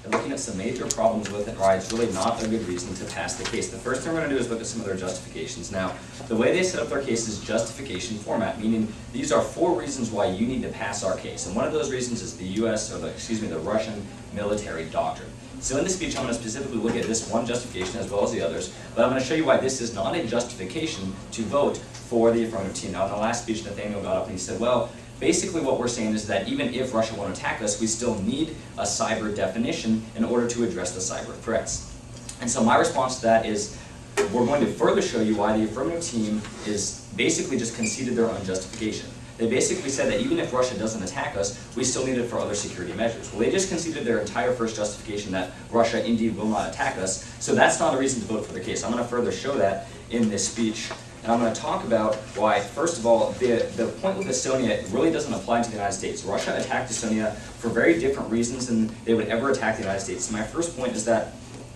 and looking at some major problems with it, why it's really not a good reason to pass the case. The first thing we're going to do is look at some of their justifications. Now, the way they set up their case is justification format, meaning these are 4 reasons why you need to pass our case. And one of those reasons is the U.S., or the Russian military doctrine. So in this speech, I'm going to specifically look at this one justification as well as the others, but I'm going to show you why this is not a justification to vote for the affirmative team. Now, in the last speech, Nathaniel got up and he said, well, basically what we're saying is that even if Russia won't attack us, we still need a cyber definition in order to address the cyber threats. And so my response to that is, we're going to further show you why the affirmative team is basically just conceded their own justification. They basically said that even if Russia doesn't attack us, we still need it for other security measures. Well, they just conceded their entire first justification that Russia indeed will not attack us, so that's not a reason to vote for the case. I'm going to further show that in this speech. And I'm going to talk about why, first of all, the point with Estonia really doesn't apply to the United States. Russia attacked Estonia for very different reasons than they would ever attack the United States. So my first point is that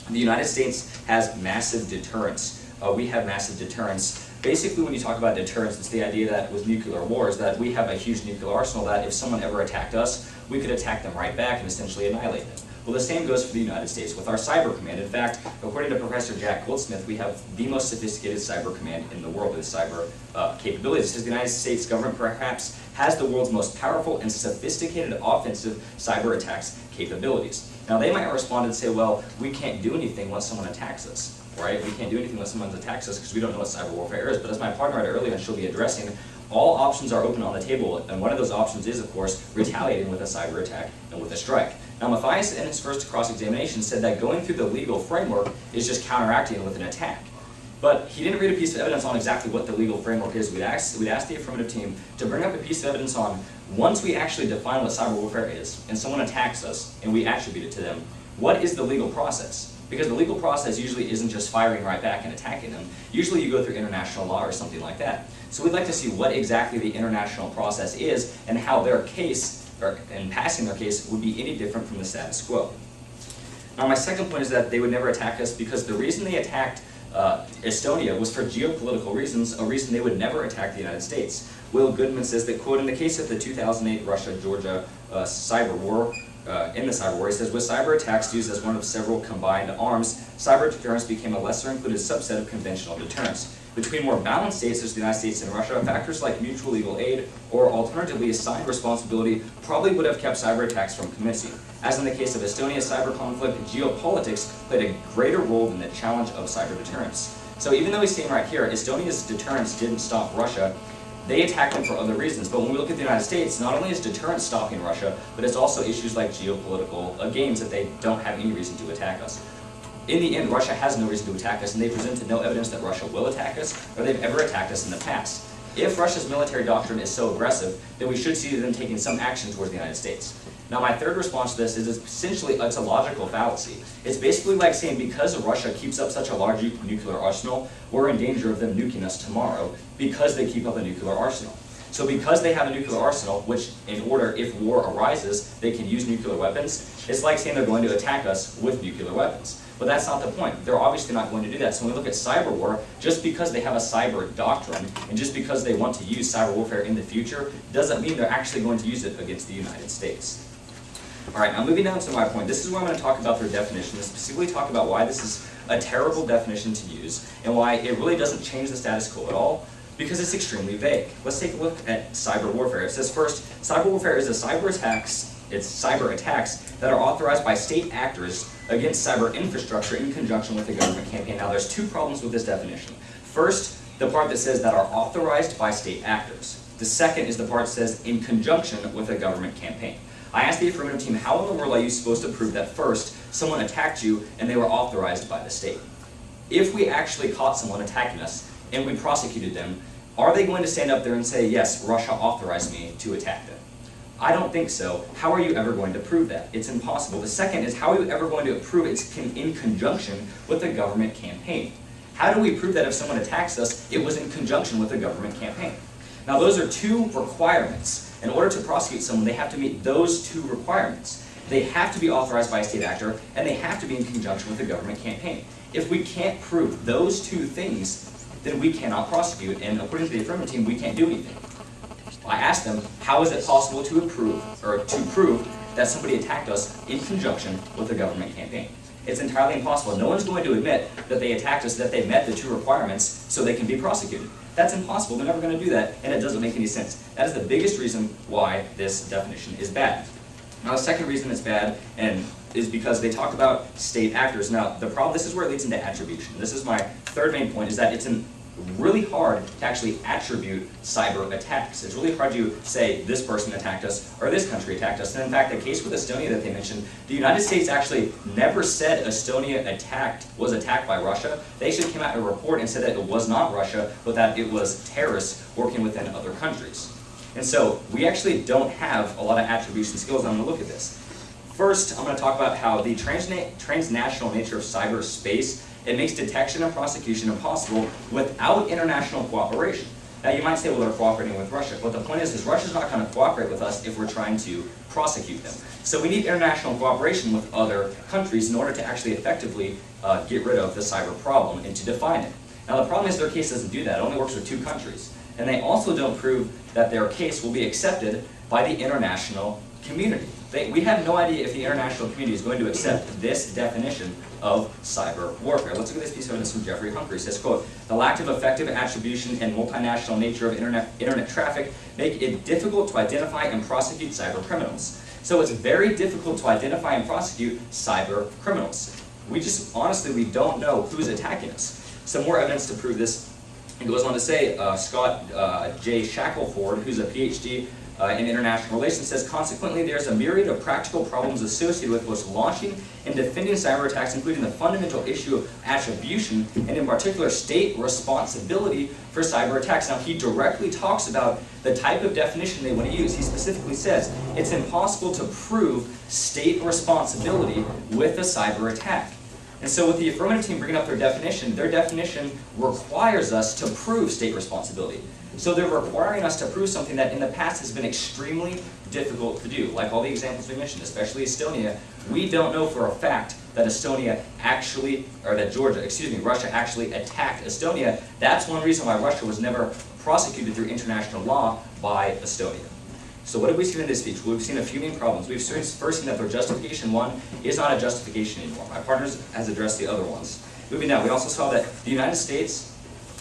the United States has massive deterrence. We have massive deterrence. Basically, when you talk about deterrence, it's the idea that with nuclear wars, that we have a huge nuclear arsenal that if someone ever attacked us, we could attack them right back and essentially annihilate them. Well, the same goes for the United States with our cyber command. In fact, according to Professor Jack Goldsmith, we have the most sophisticated cyber command in the world with cyber capabilities. It says the United States government perhaps has the world's most powerful and sophisticated offensive cyber attacks capabilities. Now, they might respond and say, well, we can't do anything once someone attacks us. Right? We can't do anything when someone attacks us because we don't know what cyber warfare is. But as my partner read earlier, and she'll be addressing, all options are open on the table. And one of those options is, of course, retaliating with a cyber attack and with a strike. Now, Mathias, in his first cross-examination, said that going through the legal framework is just counteracting with an attack. But he didn't read a piece of evidence on exactly what the legal framework is. We'd ask the affirmative team to bring up a piece of evidence on, once we actually define what cyber warfare is, and someone attacks us, and we attribute it to them, what is the legal process? Because the legal process usually isn't just firing right back and attacking them. Usually you go through international law or something like that. So we'd like to see what exactly the international process is and how their case, or in passing their case, would be any different from the status quo. Now, my second point is that they would never attack us because the reason they attacked Estonia was for geopolitical reasons, a reason they would never attack the United States. Will Goodman says that, quote, in the case of the 2008 Russia-Georgia cyber war, in the cyber war, he says, with cyber attacks used as one of several combined arms, cyber deterrence became a lesser included subset of conventional deterrence. Between more balanced states such as the United States and Russia, factors like mutual legal aid or alternatively assigned responsibility probably would have kept cyber attacks from commencing. As in the case of Estonia's cyber conflict, geopolitics played a greater role than the challenge of cyber deterrence. So even though he's saying right here, Estonia's deterrence didn't stop Russia, they attacked them for other reasons. But when we look at the United States, not only is deterrence stopping Russia, but it's also issues like geopolitical games that they don't have any reason to attack us. In the end, Russia has no reason to attack us, and they presented no evidence that Russia will attack us, or they've ever attacked us in the past. If Russia's military doctrine is so aggressive, then we should see them taking some action towards the United States. Now, my third response to this is essentially it's a logical fallacy. It's basically like saying because Russia keeps up such a large nuclear arsenal, we're in danger of them nuking us tomorrow because they keep up a nuclear arsenal. So because they have a nuclear arsenal, which in order, if war arises, they can use nuclear weapons, it's like saying they're going to attack us with nuclear weapons. But that's not the point. They're obviously not going to do that. So when we look at cyber war, just because they have a cyber doctrine, and just because they want to use cyber warfare in the future, doesn't mean they're actually going to use it against the United States. All right, now moving down to my point, this is where I'm going to talk about their definition, and specifically talk about why this is a terrible definition to use, and why it really doesn't change the status quo at all, because it's extremely vague. Let's take a look at cyber warfare. It says first, cyber warfare is cyber attacks that are authorized by state actors against cyber infrastructure in conjunction with a government campaign. Now, there's two problems with this definition. First, the part that says that are authorized by state actors. The second is the part that says in conjunction with a government campaign. I asked the affirmative team, how in the world are you supposed to prove that first, someone attacked you and they were authorized by the state? If we actually caught someone attacking us and we prosecuted them, are they going to stand up there and say, yes, Russia authorized me to attack them? I don't think so. How are you ever going to prove that? It's impossible. The second is, how are you ever going to prove it's in conjunction with a government campaign? How do we prove that if someone attacks us, it was in conjunction with a government campaign? Now, those are two requirements. In order to prosecute someone, they have to meet those two requirements. They have to be authorized by a state actor, and they have to be in conjunction with a government campaign. If we can't prove those two things, then we cannot prosecute, and according to the affirmative team, we can't do anything. I asked them, how is it possible to prove that somebody attacked us in conjunction with a government campaign. It's entirely impossible. No one's going to admit that they attacked us, that they met the 2 requirements so they can be prosecuted. That's impossible. They're never going to do that, and it doesn't make any sense. That is the biggest reason why this definition is bad. Now, the second reason it's bad is because they talk about state actors. Now, the problem, this is where it leads into attribution. This is my third main point, is that it's really hard to actually attribute cyber attacks. It's really hard to say this person attacked us or this country attacked us. And in fact, the case with Estonia that they mentioned, the United States actually never said Estonia was attacked by Russia. They actually came out in a report and said that it was not Russia, but that it was terrorists working within other countries. And so we actually don't have a lot of attribution skills. I'm going to look at this. First, I'm going to talk about how the transnational nature of cyberspace, it makes detection and prosecution impossible without international cooperation. Now you might say, well, they're cooperating with Russia. But the point is Russia's not going to cooperate with us if we're trying to prosecute them. So we need international cooperation with other countries in order to actually effectively get rid of the cyber problem and to define it. Now the problem is their case doesn't do that. It only works with 2 countries. And they also don't prove that their case will be accepted by the international community. We have no idea if the international community is going to accept this definition of cyber warfare. Let's look at this piece of evidence from Jeffrey Humphrey. It says, quote, "The lack of effective attribution and multinational nature of internet traffic make it difficult to identify and prosecute cyber criminals." So it's very difficult to identify and prosecute cyber criminals. Honestly, we don't know who's attacking us. Some more evidence to prove this. It goes on to say, Scott J. Shackelford, who's a PhD in international relations, says, "Consequently, there's a myriad of practical problems associated with both launching and defending cyber attacks, including the fundamental issue of attribution, and in particular, state responsibility for cyber attacks." Now, he directly talks about the type of definition they want to use. He specifically says, it's impossible to prove state responsibility with a cyber attack. And so with the affirmative team bringing up their definition requires us to prove state responsibility. So they're requiring us to prove something that in the past has been extremely difficult to do. Like all the examples we mentioned, especially Estonia, we don't know for a fact that Russia actually attacked Estonia. That's one reason why Russia was never prosecuted through international law by Estonia. So what have we seen in this speech? Well, we've seen a few main problems. We've first seen that their justification 1 is not a justification anymore. My partner has addressed the other ones. Moving down, we also saw that the United States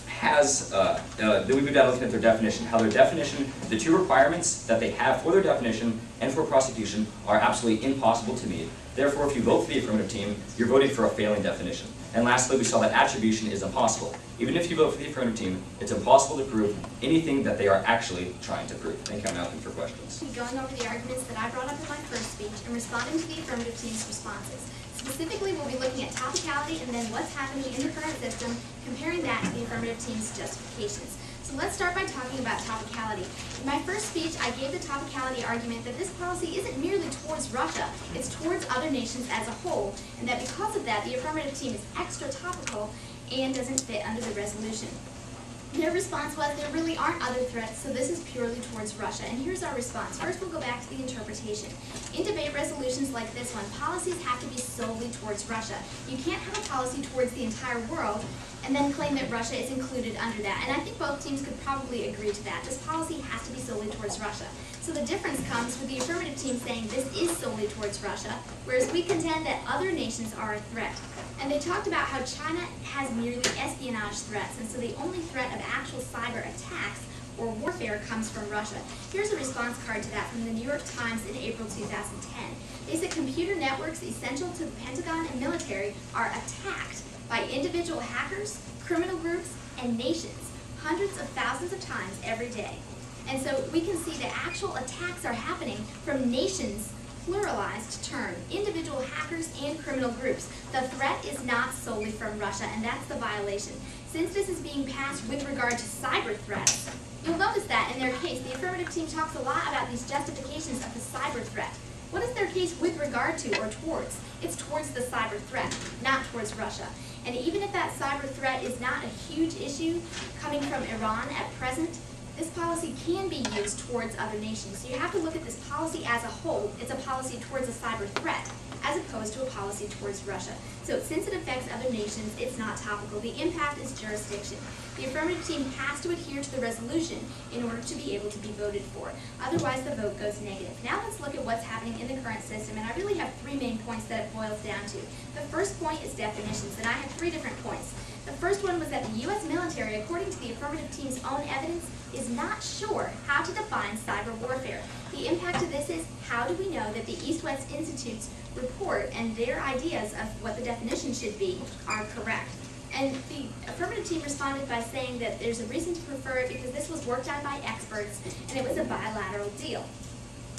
has, then we moved down looking at their definition, how their definition, the 2 requirements that they have for their definition and for prosecution are absolutely impossible to meet. Therefore, if you vote for the affirmative team, you're voting for a failing definition. And lastly, we saw that attribution is impossible. Even if you vote for the affirmative team, it's impossible to prove anything that they are actually trying to prove. Thank you. I'm now looking for questions. Going over the arguments that I brought up in my first speech and responding to the affirmative team's responses. Specifically, we'll be looking at topicality and then what's happening in the current system, comparing that to the affirmative team's justifications. So let's start by talking about topicality. In my first speech, I gave the topicality argument that this policy isn't merely towards Russia, it's towards other nations as a whole, and that because of that, the affirmative team is extra topical and doesn't fit under the resolution. Their response was there really aren't other threats, so this is purely towards Russia. And here's our response. First, we'll go back to the interpretation. In debate resolutions like this one, policies have to be solely towards Russia. You can't have a policy towards the entire world and then claim that Russia is included under that. And I think both teams could probably agree to that. This policy has to be solely towards Russia. So the difference comes with the affirmative team saying this is solely towards Russia, whereas we contend that other nations are a threat. And they talked about how China has merely espionage threats, and so the only threat of actual cyber attacks or warfare comes from Russia. Here's a response card to that from the New York Times in April 2010. They said computer networks essential to the Pentagon and military are attacked by individual hackers, criminal groups, and nations, hundreds of thousands of times every day. And so we can see that actual attacks are happening from nations, pluralized term, individual hackers and criminal groups. The threat is not solely from Russia, and that's the violation. Since this is being passed with regard to cyber threats, you'll notice that in their case, the affirmative team talks a lot about these justifications of the cyber threat. What is their case with regard to or towards? It's towards the cyber threat, not towards Russia. And even if that cyber threat is not a huge issue coming from Iran at present, this policy can be used towards other nations. So you have to look at this policy as a whole. It's a policy towards a cyber threat. as opposed to a policy towards Russia. So since it affects other nations, it's not topical. The impact is jurisdiction. The affirmative team has to adhere to the resolution in order to be able to be voted for. Otherwise, the vote goes negative. Now let's look at what's happening in the current system, and I really have three main points that it boils down to. The first point is definitions, and I have three different points. The first one was that the U.S. military, according to the affirmative team's own evidence, is not sure how to define cyber warfare. The impact of this is, how do we know that the East-West Institute's report and their ideas of what the definition should be are correct? And the affirmative team responded by saying that there's a reason to prefer it because this was worked on by experts and it was a bilateral deal.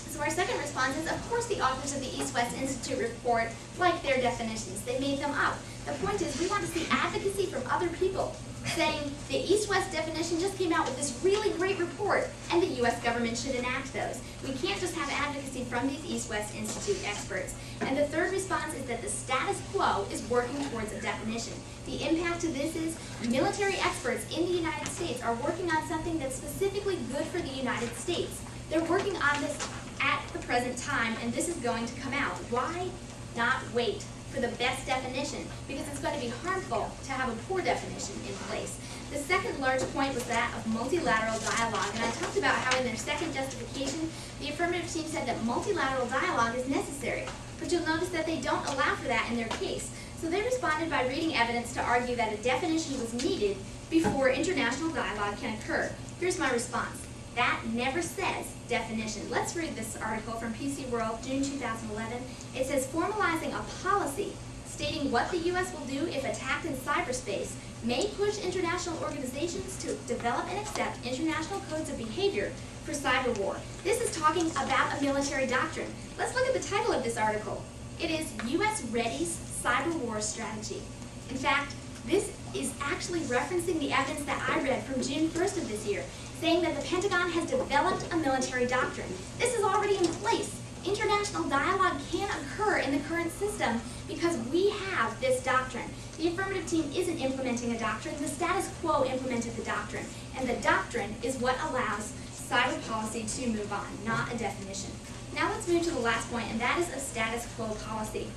So our second response is, of course, the authors of the East-West Institute report like their definitions. They made them up. The point is, we want to see advocacy from other people saying the East-West definition just came out with this really great report and the U.S. government should enact those. We can't just have advocacy from these East-West Institute experts. And the third response is that the status quo is working towards a definition. The impact of this is military experts in the United States are working on something that's specifically good for the United States. They're working on this at the present time, and this is going to come out. Why not wait for the best definition? Because it's going to be harmful to have a poor definition in place. The second large point was that of multilateral dialogue, and I talked about how in their second justification, the affirmative team said that multilateral dialogue is necessary, but you'll notice that they don't allow for that in their case. So they responded by reading evidence to argue that a definition was needed before international dialogue can occur. Here's my response. That never says definition. Let's read this article from PC World, June 2011. It says, formalizing a policy stating what the U.S. will do if attacked in cyberspace may push international organizations to develop and accept international codes of behavior for cyber war. This is talking about a military doctrine. Let's look at the title of this article. It is U.S. Readies Cyber War Strategy. In fact, this is actually referencing the evidence that I read from June 1st of this year, saying that the Pentagon has developed a military doctrine. This is already in place. International dialogue can occur in the current system because we have this doctrine. The affirmative team isn't implementing a doctrine. The status quo implemented the doctrine, and the doctrine is what allows cyber policy to move on, not a definition. Now let's move to the last point, and that is a status quo policy.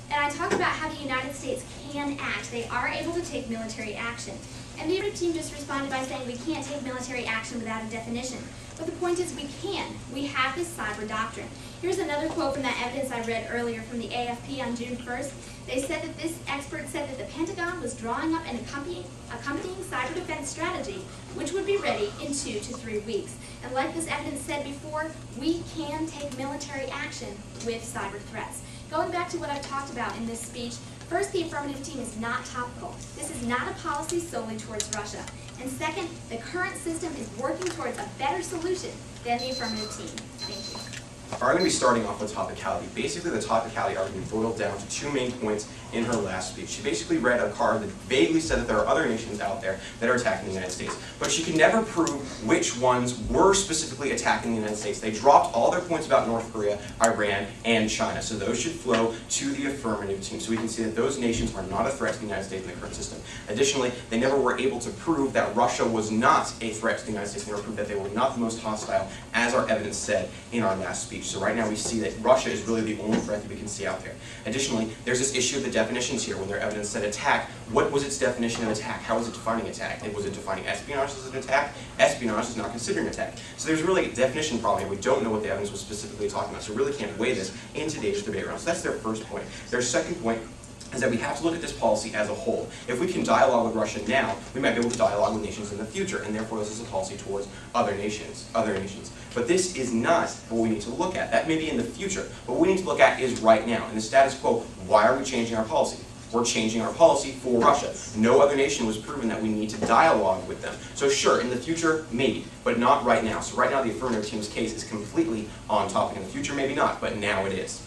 And I talked about how the United States can act. They are able to take military action. And the affirmative team just responded by saying we can't take military action without a definition. But the point is we can. We have this cyber doctrine. Here's another quote from that evidence I read earlier from the AFP on June 1st. They said that this expert said that the Pentagon was drawing up an accompanying cyber defense strategy, which would be ready in 2 to 3 weeks. And like this evidence said before, we can take military action with cyber threats. Going back to what I've talked about in this speech, first, the affirmative team is not topical. This is not a policy solely towards Russia. And second, the current system is working towards a better solution than the affirmative team. Thank you. I'm going to be starting off with topicality. Basically, the topicality argument boiled down to two main points in her last speech. She basically read a card that vaguely said that there are other nations out there that are attacking the United States, but she could never prove which ones were specifically attacking the United States. They dropped all their points about North Korea, Iran, and China, so those should flow to the affirmative team, so we can see that those nations are not a threat to the United States in the current system. Additionally, they never were able to prove that Russia was not a threat to the United States. They never proved that they were not the most hostile, as our evidence said in our last speech. So right now we see that Russia is really the only threat that we can see out there. Additionally, there's this issue of the definitions here. When their evidence said attack, what was its definition of attack? How was it defining attack? Was it defining espionage as an attack? Espionage is not considered an attack. So there's really a definition problem here. We don't know what the evidence was specifically talking about, so we really can't weigh this in today's debate round. So that's their first point. Their second point is that we have to look at this policy as a whole. If we can dialogue with Russia now, we might be able to dialogue with nations in the future, and therefore this is a policy towards other nations. But this is not what we need to look at. That may be in the future. What we need to look at is right now. In the status quo, why are we changing our policy? We're changing our policy for Russia. No other nation was proven that we need to dialogue with them. So sure, in the future, maybe, but not right now. So right now the affirmative team's case is completely on topic. In the future, maybe not, but now it is.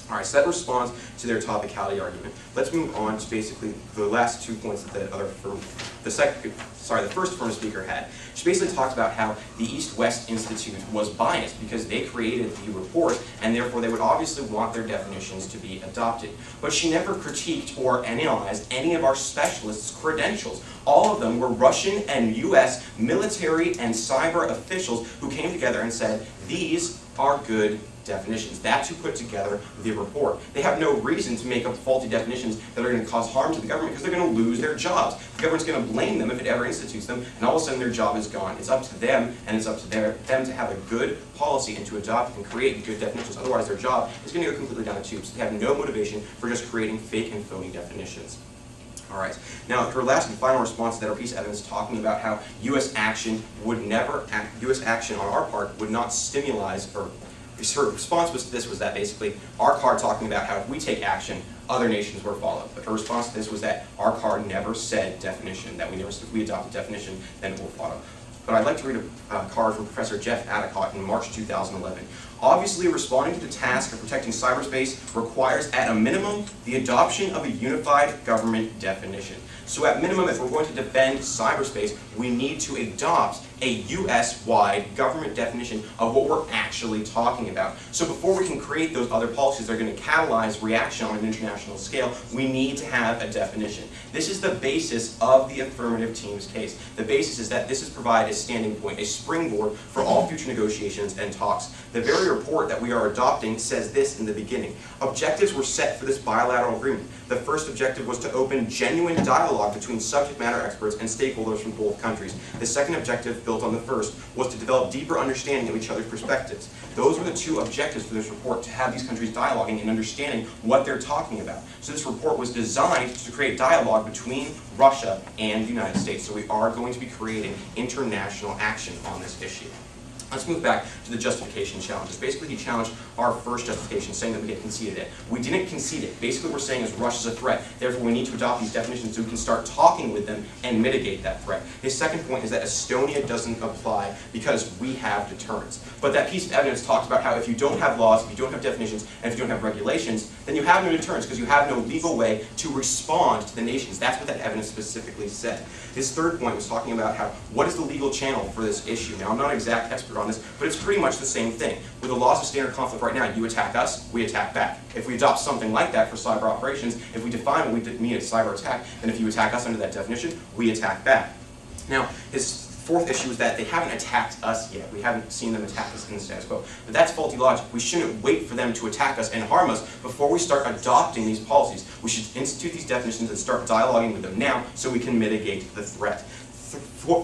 All right, so that responds to their topicality argument. Let's move on to basically the last 2 points that the first affirmative speaker had. She basically talked about how the East-West Institute was biased because they created the report, and therefore they would obviously want their definitions to be adopted. But she never critiqued or analyzed any of our specialists' credentials. All of them were Russian and U.S. military and cyber officials who came together and said, these are good definitions. That's who put together the report. They have no reason to make up faulty definitions that are going to cause harm to the government because they're going to lose their jobs. The government's going to blame them if it ever institutes them, and all of a sudden their job is gone. It's up to them, and it's up to them to have a good policy and to adopt and create good definitions. Otherwise, their job is going to go completely down the tubes. They have no motivation for just creating fake and phony definitions. All right. Now, her last and final response to that piece of evidence talking about how U.S. action on our part would not stimulate, or her response to this was that basically our card talking about how if we take action, other nations will follow. But her response to this was that our card never said definition, that if we adopt a definition, then it will follow. But I'd like to read a card from Professor Jeff Adicott in March 2011. Obviously, responding to the task of protecting cyberspace requires, at a minimum, the adoption of a unified government definition. So at minimum, if we're going to defend cyberspace, we need to adopt a US-wide government definition of what we're actually talking about. So before we can create those other policies that are going to catalyze reaction on an international scale, we need to have a definition. This is the basis of the affirmative team's case. The basis is that this is provide a standing point, a springboard for all future negotiations and talks. The very report that we are adopting says this in the beginning. Objectives were set for this bilateral agreement. The first objective was to open genuine dialogue between subject matter experts and stakeholders from both countries. The second objective, built on the first, was to develop deeper understanding of each other's perspectives. Those were the two objectives for this report, to have these countries dialoguing and understanding what they're talking about. So this report was designed to create dialogue between Russia and the United States. So we are going to be creating international action on this issue. Let's move back to the justification challenges. Basically, he challenged our first justification, saying that we had conceded it. We didn't concede it. Basically, what we're saying is Russia's a threat. Therefore, we need to adopt these definitions so we can start talking with them and mitigate that threat. His second point is that Estonia doesn't apply because we have deterrence. But that piece of evidence talks about how if you don't have laws, if you don't have definitions, and if you don't have regulations, then you have no deterrence because you have no legal way to respond to the nations. That's what that evidence specifically said. His third point was talking about how, what is the legal channel for this issue? Now, I'm not an exact expert on this, but it's pretty much the same thing. With the laws of standard conflict right now, you attack us, we attack back. If we adopt something like that for cyber operations, if we define what we mean as cyber attack, then if you attack us under that definition, we attack back. Now, his fourth issue is that they haven't attacked us yet. We haven't seen them attack us in the status quo. But that's faulty logic. We shouldn't wait for them to attack us and harm us before we start adopting these policies. We should institute these definitions and start dialoguing with them now so we can mitigate the threat.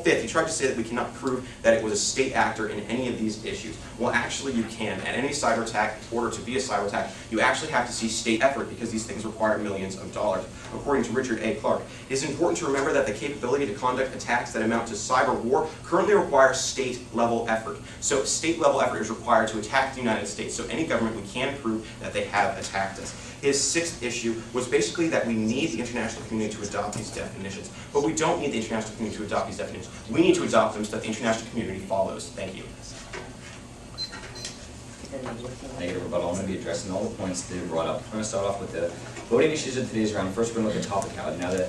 Fifth, he tried to say that we cannot prove that it was a state actor in any of these issues. Well, actually you can. At any cyber attack, in order to be a cyber attack, you actually have to see state effort because these things require millions of dollars. According to Richard A. Clark, it is important to remember that the capability to conduct attacks that amount to cyber war currently requires state-level effort. So state-level effort is required to attack the United States. So any government, we can prove that they have attacked us. His sixth issue was basically that we need the international community to adopt these definitions. But we don't need the international community to adopt these definitions. We need to adopt them so that the international community follows. Thank you. Negative rebuttal. I'm going to be addressing all the points that they brought up. I'm going to start off with the voting issues of today's round. First, we're going to look at topicality. Now, the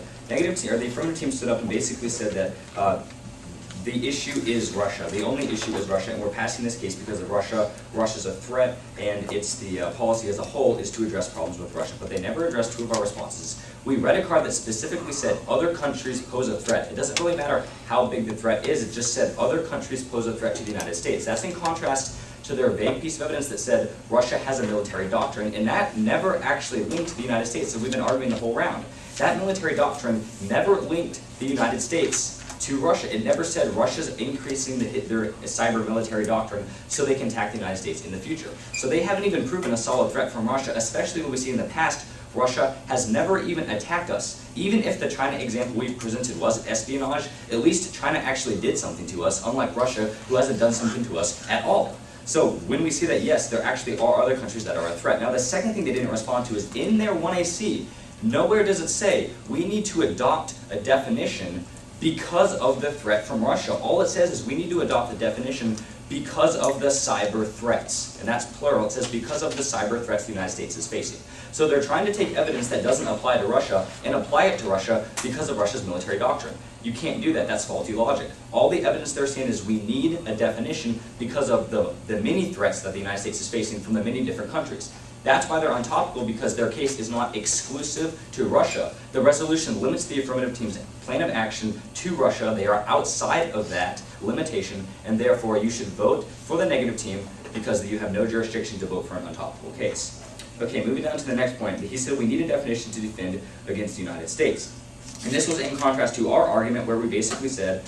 affirmative team stood up and basically said that the issue is Russia. The only issue is Russia, and we're passing this case because of Russia. Russia's a threat, and it's the policy as a whole is to address problems with Russia. But they never addressed two of our responses. We read a card that specifically said other countries pose a threat. It doesn't really matter how big the threat is. It just said other countries pose a threat to the United States. That's in contrast to their vague piece of evidence that said Russia has a military doctrine, and that never actually linked to the United States. So we've been arguing the whole round. That military doctrine never linked the United States to Russia. It never said Russia's increasing their cyber military doctrine so they can attack the United States in the future. So they haven't even proven a solid threat from Russia, especially when we see in the past Russia has never even attacked us. Even if the China example we presented was espionage, at least China actually did something to us, unlike Russia, who hasn't done something to us at all. So when we see that, yes, there actually are other countries that are a threat. Now, the second thing they didn't respond to is in their 1AC, nowhere does it say we need to adopt a definition because of the threat from Russia. All it says is we need to adopt a definition because of the cyber threats. And that's plural. It says because of the cyber threats the United States is facing. So they're trying to take evidence that doesn't apply to Russia and apply it to Russia because of Russia's military doctrine. You can't do that. That's faulty logic. All the evidence they're saying is we need a definition because of the many threats that the United States is facing from the many different countries. That's why they're untopical, because their case is not exclusive to Russia. The resolution limits the affirmative team's plan of action to Russia. They are outside of that limitation, and therefore you should vote for the negative team because you have no jurisdiction to vote for an untopical case. Okay, moving down to the next point. He said we need a definition to defend against the United States. And this was in contrast to our argument where we basically said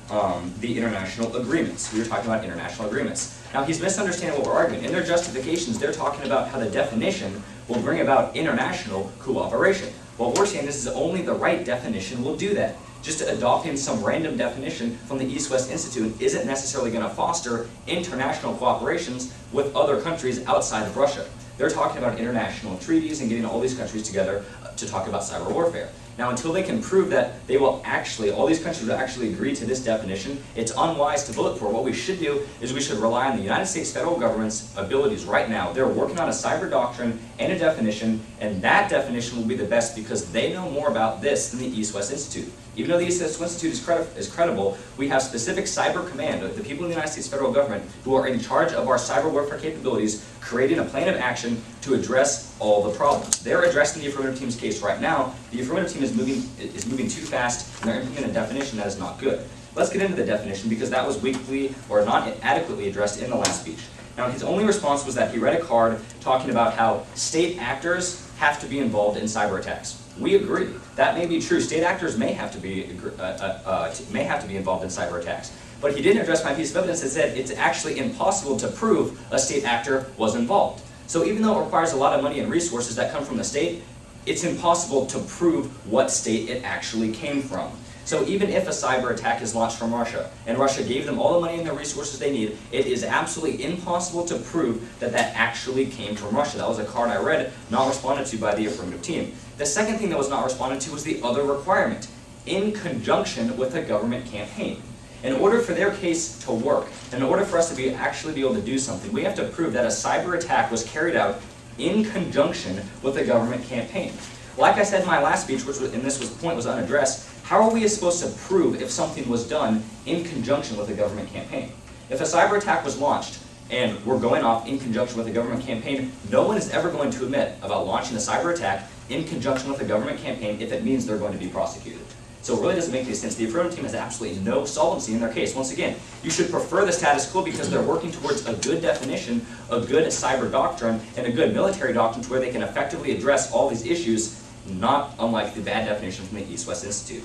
the international agreements. We were talking about international agreements. Now he's misunderstanding what we're arguing. In their justifications, they're talking about how the definition will bring about international cooperation. What we're saying is only the right definition will do that. Just adopting some random definition from the East-West Institute isn't necessarily going to foster international cooperations with other countries outside of Russia. They're talking about international treaties and getting all these countries together to talk about cyber warfare. Now, until they can prove that they will actually, all these countries will actually agree to this definition, it's unwise to vote for it. What we should do is we should rely on the United States federal government's abilities right now. They're working on a cyber doctrine and a definition, and that definition will be the best because they know more about this than the East-West Institute. Even though the East-West Institute is credible, we have specific cyber command, the people in the United States federal government who are in charge of our cyber warfare capabilities, creating a plan of action to address all the problems. They're addressing the affirmative team's case right now. The affirmative team is moving too fast, and they're implementing a definition that is not good. Let's get into the definition because that was weakly or not adequately addressed in the last speech. Now, his only response was that he read a card talking about how state actors have to be involved in cyber attacks. We agree. That may be true. State actors may have to be involved in cyber attacks. But he didn't address my piece of evidence that said it's actually impossible to prove a state actor was involved. So even though it requires a lot of money and resources that come from the state, it's impossible to prove what state it actually came from. So even if a cyber attack is launched from Russia, and Russia gave them all the money and the resources they need, it is absolutely impossible to prove that that actually came from Russia. That was a card I read, not responded to by the affirmative team. The second thing that was not responded to was the other requirement, in conjunction with a government campaign. In order for their case to work, in order for us to actually be able to do something, we have to prove that a cyber attack was carried out in conjunction with a government campaign. Like I said in my last speech, point was unaddressed, how are we supposed to prove if something was done in conjunction with a government campaign? If a cyber attack was launched and we're going off in conjunction with a government campaign, no one is ever going to admit about launching a cyber attack in conjunction with a government campaign if it means they're going to be prosecuted. So it really doesn't make any sense. The affirmative team has absolutely no solvency in their case. Once again, you should prefer the status quo because they're working towards a good definition, a good cyber doctrine, and a good military doctrine to where they can effectively address all these issues, not unlike the bad definition from the East-West Institute.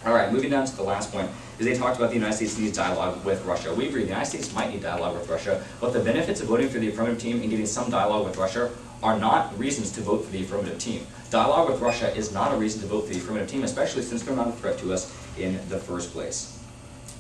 All right, moving down to the last point, is they talked about the United States needs dialogue with Russia. We agree, the United States might need dialogue with Russia, but the benefits of voting for the affirmative team and getting some dialogue with Russia are not reasons to vote for the affirmative team. Dialogue with Russia is not a reason to vote for the affirmative team, especially since they're not a threat to us in the first place.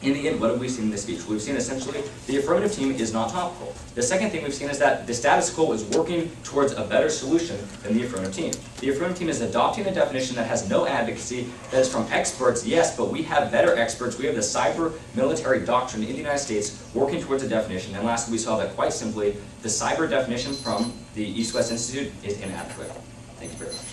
In the end, what have we seen in this speech? We've seen essentially the affirmative team is not topical. The second thing we've seen is that the status quo is working towards a better solution than the affirmative team. The affirmative team is adopting a definition that has no advocacy, that is from experts, yes, but we have better experts. We have the cyber military doctrine in the United States working towards a definition. And lastly, we saw that quite simply, the cyber definition from the East-West Institute is inadequate. Thank you very much.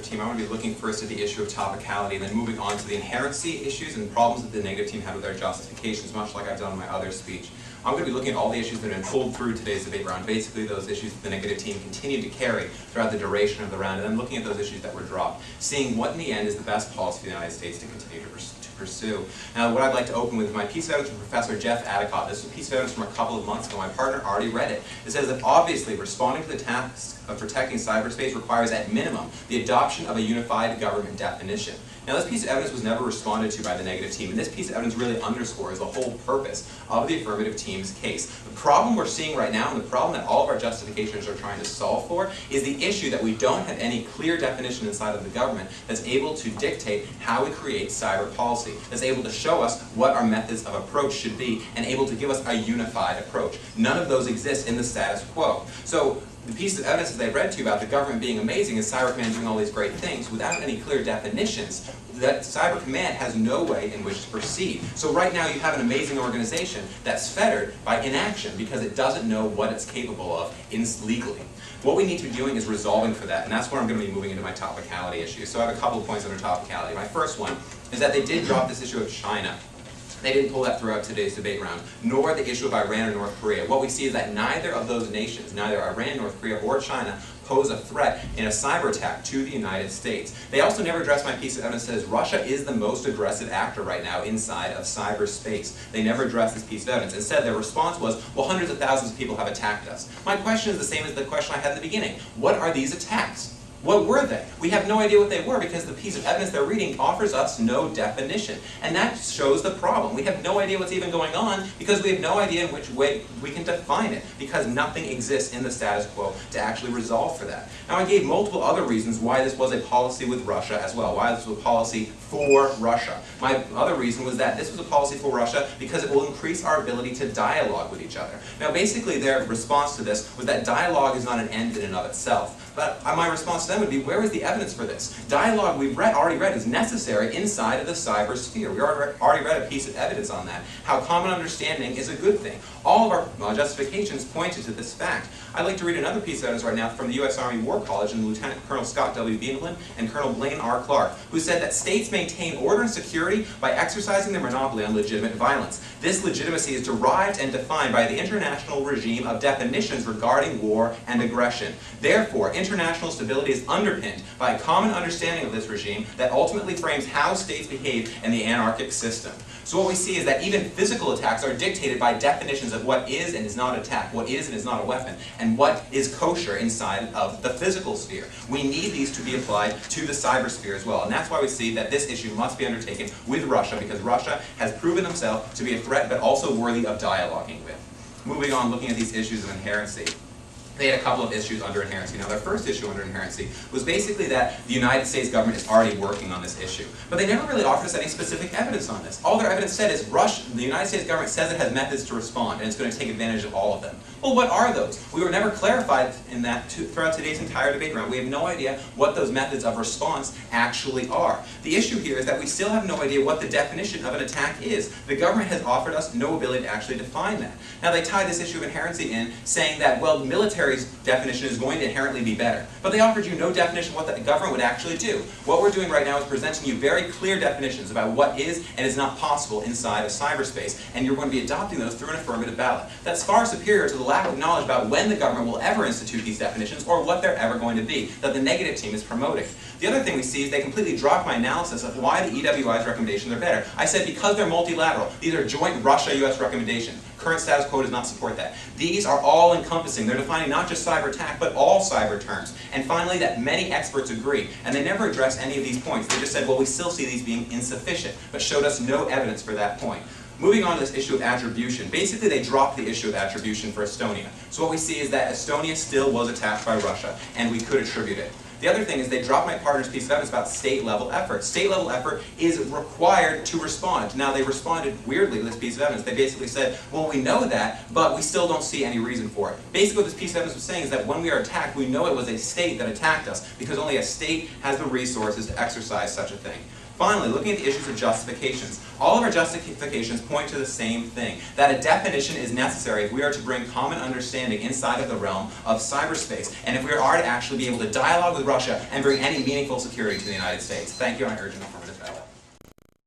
Team, I want to be looking first at the issue of topicality and then moving on to the inherency issues and problems that the negative team had with their justifications, much like I've done in my other speech. I'm going to be looking at all the issues that have been pulled through today's debate round, basically those issues that the negative team continued to carry throughout the duration of the round, and then looking at those issues that were dropped, seeing what in the end is the best policy for the United States to continue to pursue. Now, what I'd like to open with is my piece of evidence from Professor Jeff Adicott. This is a piece of evidence from a couple of months ago. My partner already read it. It says that obviously responding to the task of protecting cyberspace requires at minimum the adoption of a unified government definition. Now, this piece of evidence was never responded to by the negative team, and this piece of evidence really underscores the whole purpose of the affirmative team's case. The problem we're seeing right now, and the problem that all of our justifications are trying to solve for, is the issue that we don't have any clear definition inside of the government that's able to dictate how we create cyber policy, that's able to show us what our methods of approach should be, and able to give us a unified approach. None of those exist in the status quo. So, the piece of evidence that I read to you about the government being amazing and Cyber Command doing all these great things, without any clear definitions, that Cyber Command has no way in which to proceed. So right now you have an amazing organization that's fettered by inaction because it doesn't know what it's capable of legally. What we need to be doing is resolving for that, and that's where I'm going to be moving into my topicality issue. So I have a couple of points under topicality. My first one is that they did drop this issue of China. They didn't pull that throughout today's debate round, nor the issue of Iran or North Korea. What we see is that neither of those nations, neither Iran, North Korea, or China, pose a threat in a cyber attack to the United States. They also never address my piece of evidence that says Russia is the most aggressive actor right now inside of cyberspace. They never addressed this piece of evidence. Instead, their response was, well, hundreds of thousands of people have attacked us. My question is the same as the question I had in the beginning. What are these attacks? What were they? We have no idea what they were because the piece of evidence they're reading offers us no definition. And that shows the problem. We have no idea what's even going on because we have no idea in which way we can define it, because nothing exists in the status quo to actually resolve for that. Now, I gave multiple other reasons why this was a policy with Russia as well, why this was a policy for Russia. My other reason was that this was a policy for Russia because it will increase our ability to dialogue with each other. Now, basically, their response to this was that dialogue is not an end in and of itself. But my response to them would be, where is the evidence for this? Dialogue we've already read is necessary inside of the cyber sphere. We already read a piece of evidence on that, how common understanding is a good thing. All of our justifications pointed to this fact. I'd like to read another piece of evidence right now from the U.S. Army War College and Lieutenant Colonel Scott W. Beamelin and Colonel Blaine R. Clark, who said that states maintain order and security by exercising their monopoly on legitimate violence. This legitimacy is derived and defined by the international regime of definitions regarding war and aggression. Therefore, international stability is underpinned by a common understanding of this regime that ultimately frames how states behave in the anarchic system. So what we see is that even physical attacks are dictated by definitions of what is and is not attack, what is and is not a weapon, and what is kosher inside of the physical sphere. We need these to be applied to the cyber sphere as well, and that's why we see that this issue must be undertaken with Russia, because Russia has proven themselves to be a threat but also worthy of dialoguing with. Moving on, looking at these issues of inherency. They had a couple of issues under inherency. Now, their first issue under inherency was basically that the United States government is already working on this issue. But they never really offered us any specific evidence on this. All their evidence said is the United States government says it has methods to respond, and it's going to take advantage of all of them. Well, what are those? We were never clarified in that throughout today's entire debate round. We have no idea what those methods of response actually are. The issue here is that we still have no idea what the definition of an attack is. The government has offered us no ability to actually define that. Now, they tie this issue of inherency in, saying that, well, the military's definition is going to inherently be better. But they offered you no definition of what the government would actually do. What we're doing right now is presenting you very clear definitions about what is and is not possible inside of cyberspace, and you're going to be adopting those through an affirmative ballot. That's far superior to the lack of knowledge about when the government will ever institute these definitions or what they're ever going to be, that the negative team is promoting. The other thing we see is they completely dropped my analysis of why the EWI's recommendations are better. I said because they're multilateral. These are joint Russia-US recommendations. Current status quo does not support that. These are all-encompassing. They're defining not just cyber attack, but all cyber terms. And finally, that many experts agree. And they never addressed any of these points. They just said, well, we still see these being insufficient, but showed us no evidence for that point. Moving on to this issue of attribution. Basically, they dropped the issue of attribution for Estonia. So what we see is that Estonia still was attacked by Russia, and we could attribute it. The other thing is they dropped my partner's piece of evidence about state-level effort. State-level effort is required to respond. Now, they responded weirdly to this piece of evidence. They basically said, well, we know that, but we still don't see any reason for it. Basically, what this piece of evidence was saying is that when we are attacked, we know it was a state that attacked us, because only a state has the resources to exercise such a thing. Finally, looking at the issues of justifications. All of our justifications point to the same thing, that a definition is necessary if we are to bring common understanding inside of the realm of cyberspace, and if we are to actually be able to dialogue with Russia and bring any meaningful security to the United States. Thank you, and I urge an affirmative ballot.